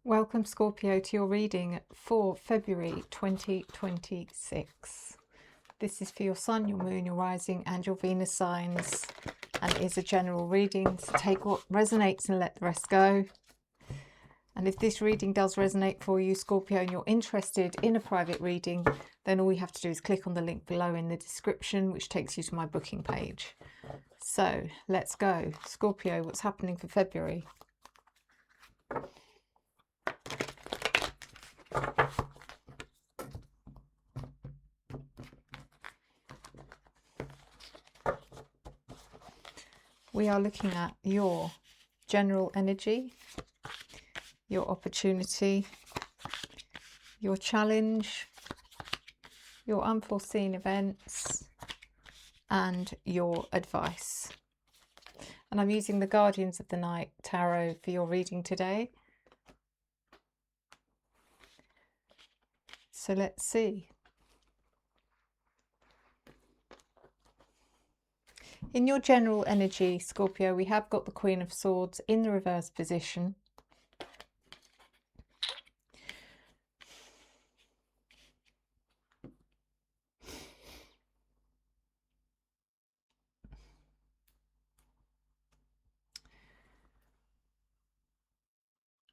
Welcome, Scorpio, to your reading for February 2026. This is for your Sun, your Moon, your Rising and your Venus signs, and is a general reading, so take what resonates and let the rest go. And if this reading does resonate for you, Scorpio, and you're interested in a private reading, then all you have to do is click on the link below in the description, which takes you to my booking page. So let's go. Scorpio, what's happening for February? We are looking at your general energy, your opportunity, your challenge, your unforeseen events, and your advice. And I'm using the Guardians of the Night Tarot for your reading today. So let's see. In your general energy, Scorpio, we have got the Queen of Swords in the reverse position.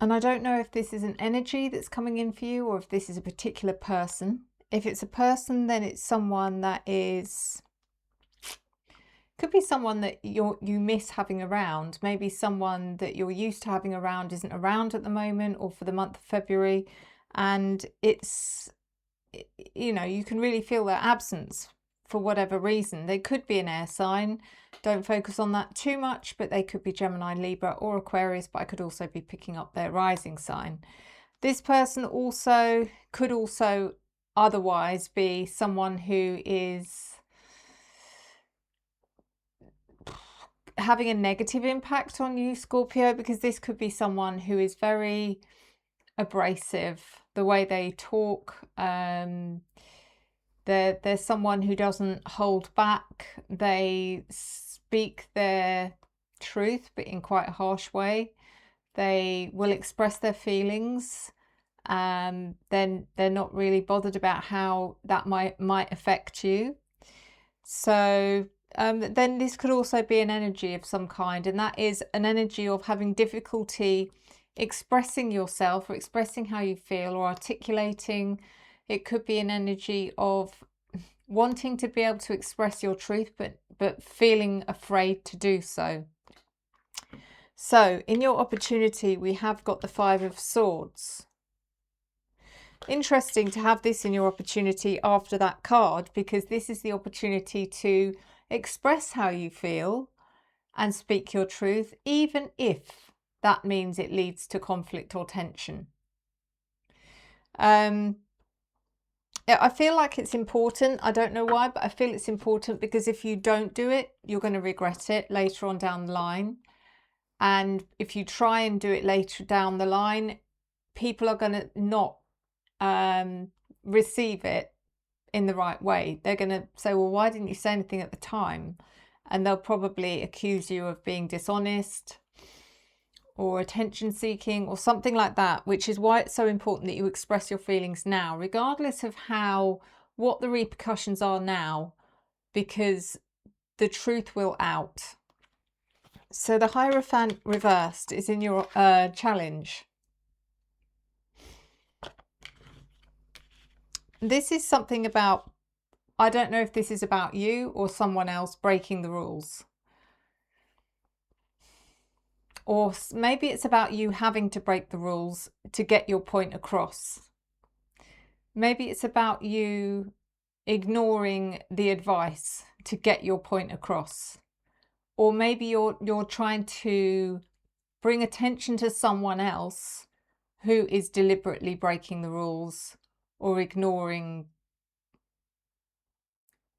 And I don't know if this is an energy that's coming in for you or if this is a particular person. If it's a person, then it's someone that is... could be someone that you miss having around. Maybe someone that you're used to having around isn't around at the moment, or for the month of February. And it's, you know, you can really feel their absence for whatever reason. They could be an air sign. Don't focus on that too much, but they could be Gemini, Libra or Aquarius, but I could also be picking up their rising sign. This person also could also otherwise be someone who is having a negative impact on you, Scorpio, because this could be someone who is very abrasive, the way they talk. There's someone who doesn't hold back. They speak their truth, but in quite a harsh way. They will express their feelings. Then they're not really bothered about how that might affect you. So then this could also be an energy of some kind, and that is an energy of having difficulty expressing yourself or expressing how you feel or articulating. It could be an energy of wanting to be able to express your truth, but feeling afraid to do so. So in your opportunity, we have got the Five of Swords. Interesting to have this in your opportunity after that card, because this is the opportunity to express how you feel and speak your truth, even if that means it leads to conflict or tension. I feel like it's important. I don't know why, but I feel it's important because if you don't do it, you're going to regret it later on down the line. And if you try and do it later down the line, people are going to not receive it in the right way. They're going to say, well, why didn't you say anything at the time? And they'll probably accuse you of being dishonest or attention seeking or something like that, which is why it's so important that you express your feelings now, regardless of what the repercussions are now, because the truth will out. So the Hierophant reversed is in your challenge. This is something about, I don't know if this is about you or someone else breaking the rules. Or maybe it's about you having to break the rules to get your point across. Maybe it's about you ignoring the advice to get your point across. Or maybe you're trying to bring attention to someone else who is deliberately breaking the rules or ignoring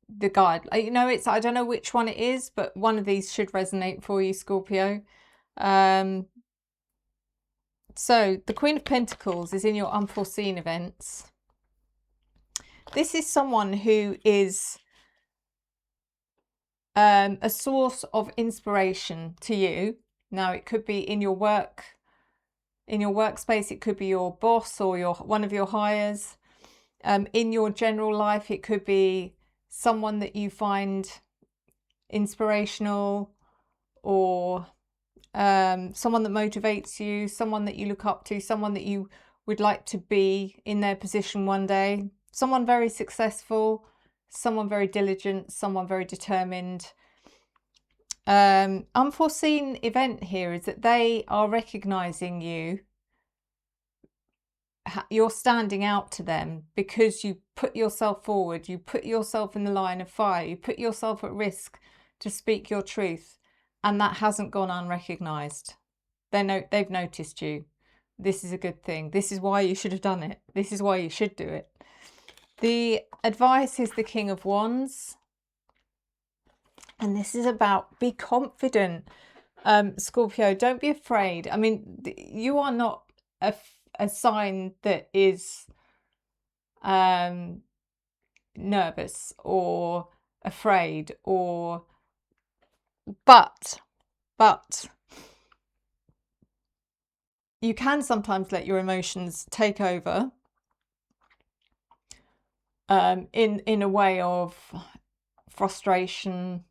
the guide. You know, I don't know which one it is, but one of these should resonate for you, Scorpio. So the Queen of Pentacles is in your unforeseen events. This is someone who is a source of inspiration to you. Now, it could be in your work In your workspace, it could be your boss or one of your hires. In your general life, it could be someone that you find inspirational, or someone that motivates you, someone that you look up to, someone that you would like to be in their position one day, someone very successful, someone very diligent, someone very determined. Unforeseen event here is that they are recognizing you. You're standing out to them because you put yourself forward, you put yourself in the line of fire, you put yourself at risk to speak your truth, and that hasn't gone unrecognized. They've noticed you. This is a good thing. This is why you should have done it. This is why you should do it. The advice is the King of Wands. And this is about be confident, Scorpio. Don't be afraid. I mean, you are not a sign that is nervous or afraid, or but you can sometimes let your emotions take over in a way of frustration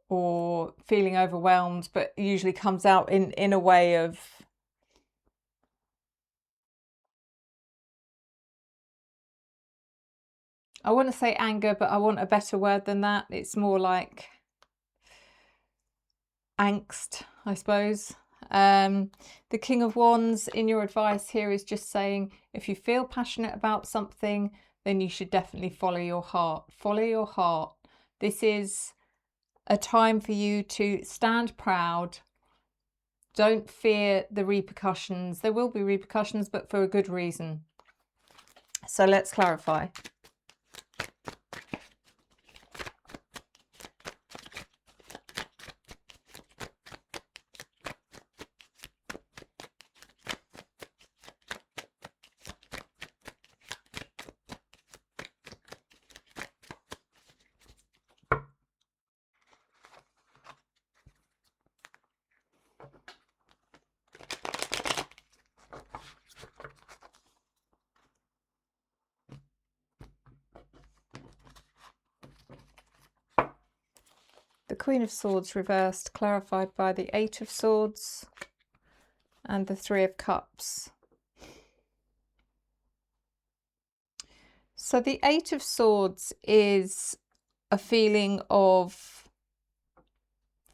or feeling overwhelmed, but usually comes out in a way of I want to say anger, but I want a better word than that. It's more like angst, I suppose. The King of Wands in your advice here is just saying, if you feel passionate about something, then you should definitely follow your heart. Follow your heart. This is a time for you to stand proud. Don't fear the repercussions. There will be repercussions, but for a good reason. So let's clarify. The Queen of Swords reversed, clarified by the Eight of Swords and the Three of Cups. So the Eight of Swords is a feeling of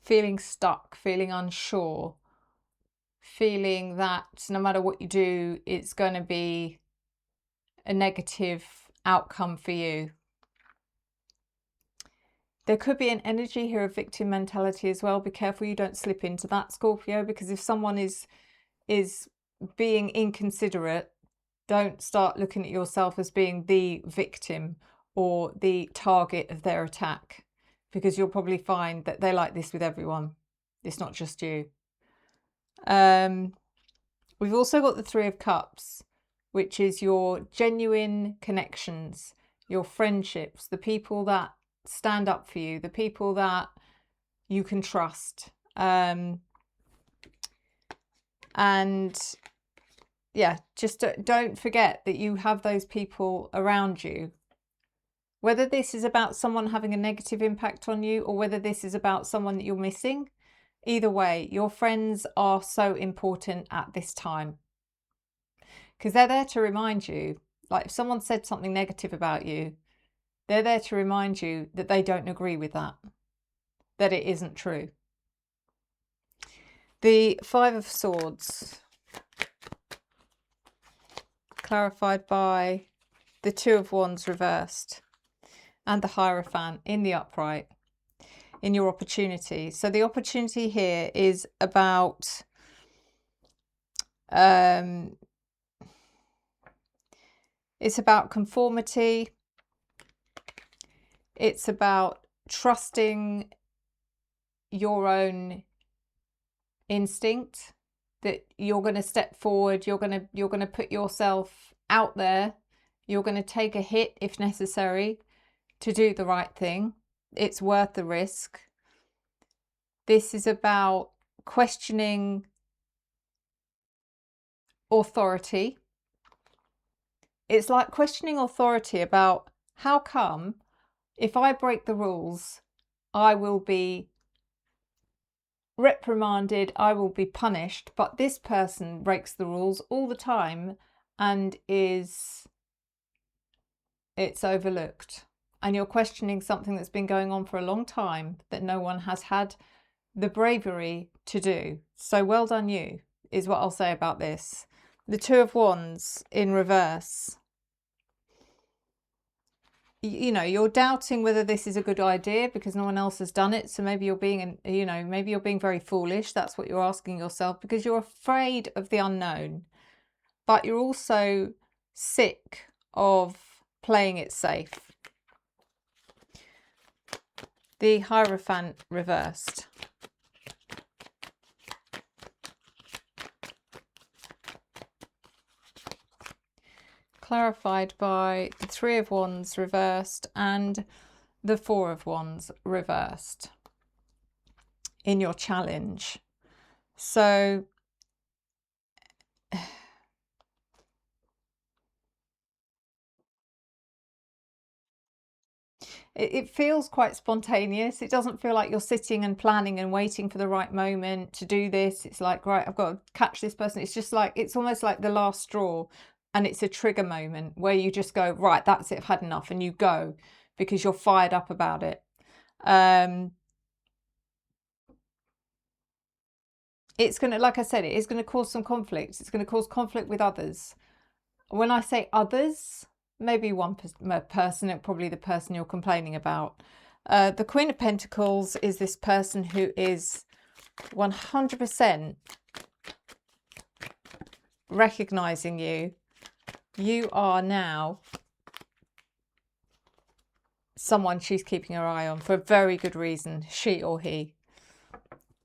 feeling stuck, feeling unsure, feeling that no matter what you do, it's going to be a negative outcome for you. There could be an energy here of victim mentality as well. Be careful you don't slip into that, Scorpio, because if someone is being inconsiderate, don't start looking at yourself as being the victim or the target of their attack, because you'll probably find that they're like this with everyone. It's not just you. We've also got the Three of Cups, which is your genuine connections, your friendships, the people that stand up for you, the people that you can trust. And yeah, just don't forget that you have those people around you. Whether this is about someone having a negative impact on you or whether this is about someone that you're missing, either way, your friends are so important at this time. Because they're there to remind you, like if someone said something negative about you, they're there to remind you that they don't agree with that it isn't true. The Five of Swords, clarified by the Two of Wands reversed and the Hierophant in the upright in your opportunity. So the opportunity here is about it's about conformity. It's about trusting your own instinct, that you're going to step forward, you're going to put yourself out there, you're going to take a hit if necessary to do the right thing. It's worth the risk. This is about questioning authority. It's like questioning authority about how come if I break the rules, I will be reprimanded, I will be punished, but this person breaks the rules all the time and it's overlooked. And you're questioning something that's been going on for a long time that no one has had the bravery to do. So well done you, is what I'll say about this. The Two of Wands in reverse. You know, you're doubting whether this is a good idea because no one else has done it. So maybe you're being, maybe you're being very foolish. That's what you're asking yourself because you're afraid of the unknown. But you're also sick of playing it safe. The Hierophant reversed. Clarified by the Three of Wands reversed and the Four of Wands reversed in your challenge. So it feels quite spontaneous. It doesn't feel like you're sitting and planning and waiting for the right moment to do this. It's like, right, I've got to catch this person. It's just like, it's almost like the last straw. And it's a trigger moment where you just go, right, that's it, I've had enough. And you go because you're fired up about it. It's going to, like I said, it is going to cause some conflict. It's going to cause conflict with others. When I say others, maybe one person, probably the person you're complaining about. The Queen of Pentacles is this person who is 100% recognizing you. You are now someone she's keeping her eye on for a very good reason, she or he.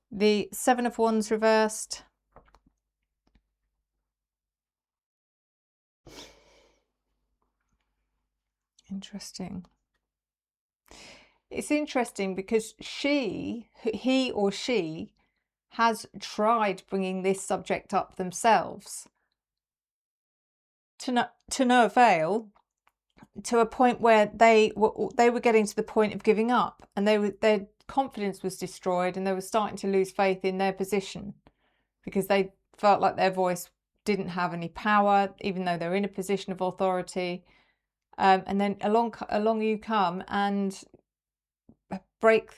The Seven of Wands reversed. Interesting. It's interesting because he or she has tried bringing this subject up themselves to no avail, to a point where they were getting to the point of giving up, and their confidence was destroyed and they were starting to lose faith in their position because they felt like their voice didn't have any power, even though they're in a position of authority. And then along you come and break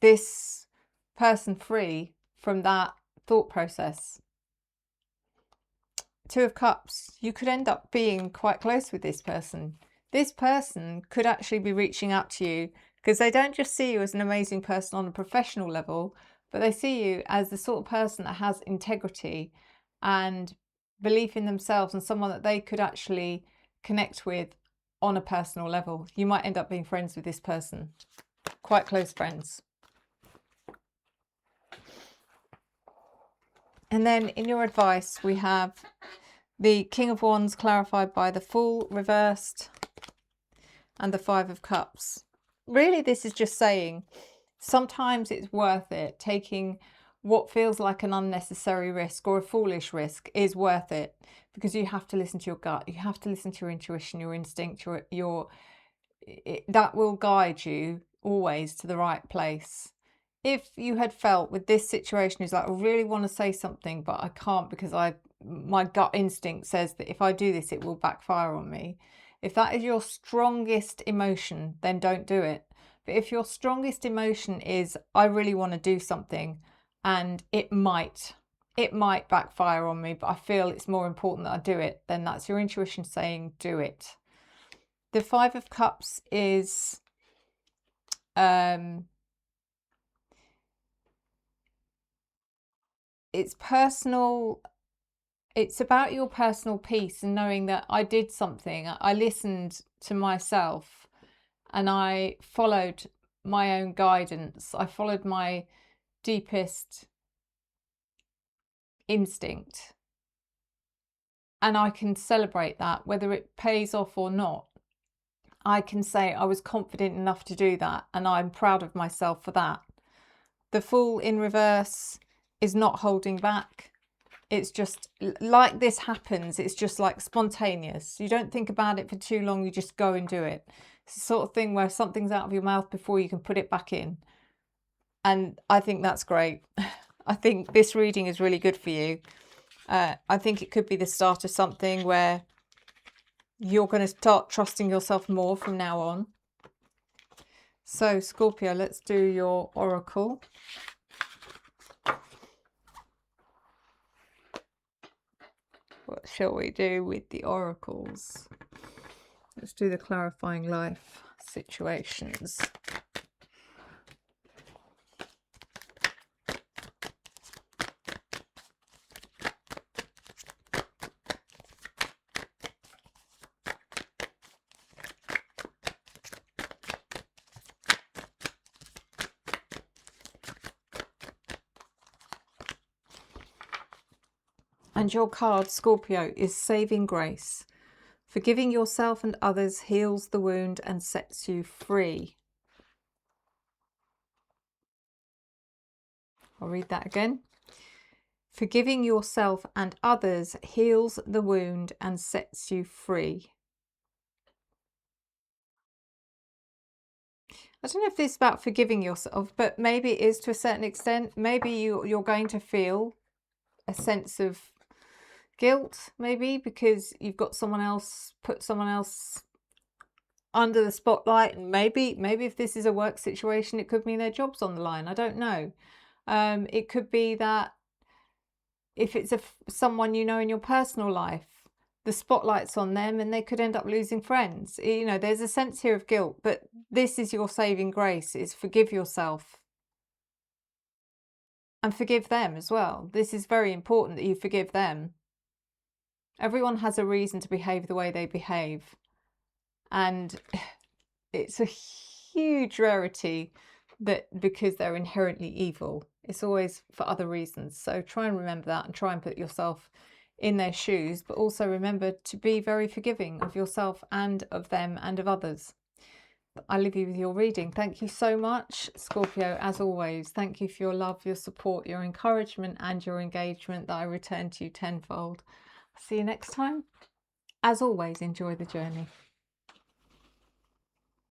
this person free from that thought process. Two of Cups, you could end up being quite close with this person. This person could actually be reaching out to you because they don't just see you as an amazing person on a professional level, but they see you as the sort of person that has integrity and belief in themselves and someone that they could actually connect with on a personal level. You might end up being friends with this person, quite close friends. And then in your advice, we have the King of Wands clarified by the Fool reversed and the Five of Cups. Really, this is just saying sometimes it's worth it. Taking what feels like an unnecessary risk or a foolish risk is worth it because you have to listen to your gut. You have to listen to your intuition, your instinct, that will guide you always to the right place. If you had felt with this situation is like, I really want to say something, but I can't because my gut instinct says that if I do this, it will backfire on me. If that is your strongest emotion, then don't do it. But if your strongest emotion is, I really want to do something and it might backfire on me, but I feel it's more important that I do it, then that's your intuition saying, do it. The Five of Cups is it's personal. It's about your personal peace and knowing that I did something. I listened to myself and I followed my own guidance. I followed my deepest instinct. And I can celebrate that, whether it pays off or not. I can say I was confident enough to do that and I'm proud of myself for that. The Fool in reverse is not holding back. It's just like this happens. It's just like spontaneous. You don't think about it for too long. You just go and do it. It's the sort of thing where something's out of your mouth before you can put it back in. And I think that's great. I think this reading is really good for you. I think it could be the start of something where you're going to start trusting yourself more from now on. So, Scorpio, let's do your oracle. What shall we do with the oracles? Let's do the clarifying life situations. And your card, Scorpio, is saving grace. Forgiving yourself and others heals the wound and sets you free. I'll read that again. Forgiving yourself and others heals the wound and sets you free. I don't know if this is about forgiving yourself, but maybe it is to a certain extent. Maybe you're going to feel a sense of guilt, maybe because you've got someone else, put someone else under the spotlight, and maybe if this is a work situation, it could mean their job's on the line. I don't know. It could be that if it's someone you know in your personal life, the spotlight's on them and they could end up losing friends. You know, there's a sense here of guilt, but this is your saving grace, is forgive yourself and forgive them as well. This is very important that you forgive them. Everyone has a reason to behave the way they behave. And it's a huge rarity that because they're inherently evil. It's always for other reasons. So try and remember that and try and put yourself in their shoes, but also remember to be very forgiving of yourself and of them and of others. I leave you with your reading. Thank you so much, Scorpio, as always. Thank you for your love, your support, your encouragement and your engagement that I return to you tenfold. See you next time. As always, enjoy the journey.